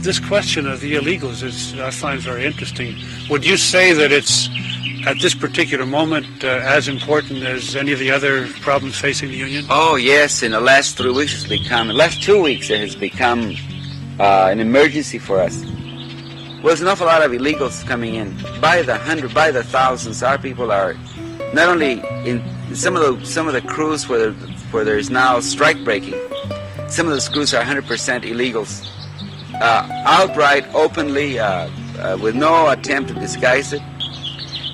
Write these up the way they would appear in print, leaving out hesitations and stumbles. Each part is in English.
This question of the illegals I find very interesting. Would you say that it's, at this particular moment, as important as any of the other problems facing the union? Oh, yes. In the last 3 weeks, last 2 weeks, it has become an emergency for us. Well, there's an awful lot of illegals coming in by the hundred, by the thousands. Our people are not only in some of the crews where there's now strike breaking. Some of those crews are 100% illegals, outright, openly, with no attempt to disguise it.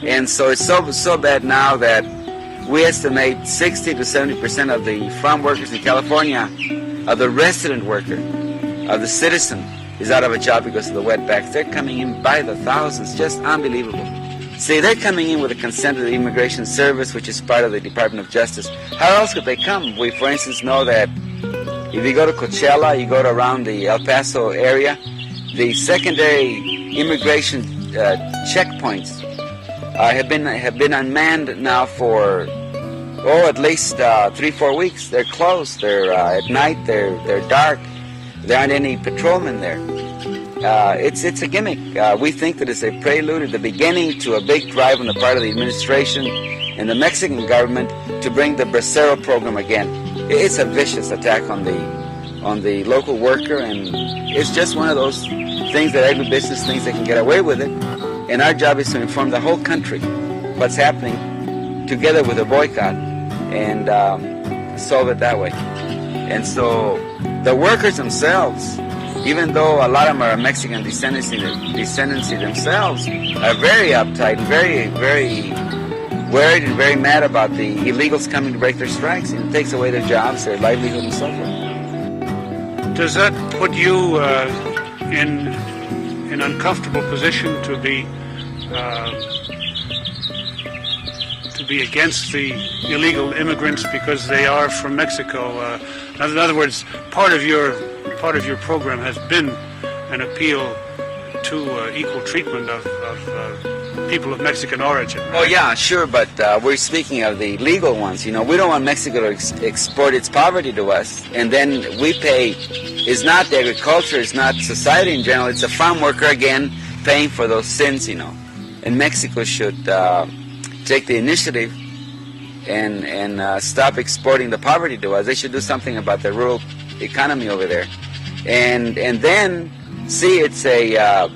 And so it's so bad now that we estimate 60 to 70% of the farm workers in California, of the resident worker, of the citizen, is out of a job because of the wetbacks. They're coming in by the thousands, just unbelievable. See, they're coming in with the consent of the Immigration Service, which is part of the Department of Justice. How else could they come? We, for instance, know that if you go to Coachella, you go to around the El Paso area, the secondary immigration checkpoints have been unmanned now for at least 3-4 weeks. They're closed. They're at night. They're dark. There aren't any patrolmen there. It's a gimmick. We think that it's a prelude at the beginning to a big drive on the part of the administration and the Mexican government to bring the Bracero program again. It's a vicious attack on the local worker, and it's just one of those things that agribusiness thinks they can get away with it. And our job is to inform the whole country what's happening together with a boycott and solve it that way. And so the workers themselves, even though a lot of them are Mexican descendancy themselves, are very uptight and very, very worried and very mad about the illegals coming to break their strikes, and it takes away their jobs, their livelihood, and so forth. Does that put you in an uncomfortable position to be against the illegal immigrants because they are from Mexico? In other words, part of your program has been an appeal to equal treatment of people of Mexican origin. Right? Oh yeah, sure, but we're speaking of the legal ones. You know, we don't want Mexico to export its poverty to us, and then we pay. It's not the agriculture, it's not society in general. It's the farm worker again paying for those sins. You know, and Mexico should take the initiative and stop exporting the poverty to us. They should do something about the rural economy over there, and then see it's a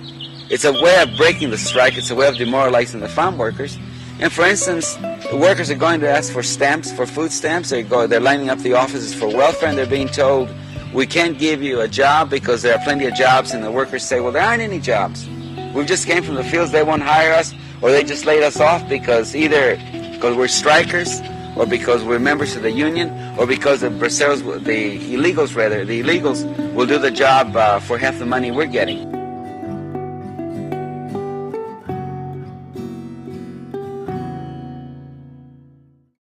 way of breaking the strike. It's a way of demoralizing the farm workers. And for instance, the workers are going to ask for stamps, for food stamps. They're lining up the offices for welfare, and they're being told, we can't give you a job because there are plenty of jobs. And the workers say, well, there aren't any jobs. We just came from the fields. They won't hire us, or they just laid us off because either because we're strikers, or because we're members of the union, or because the illegals will do the job for half the money we're getting.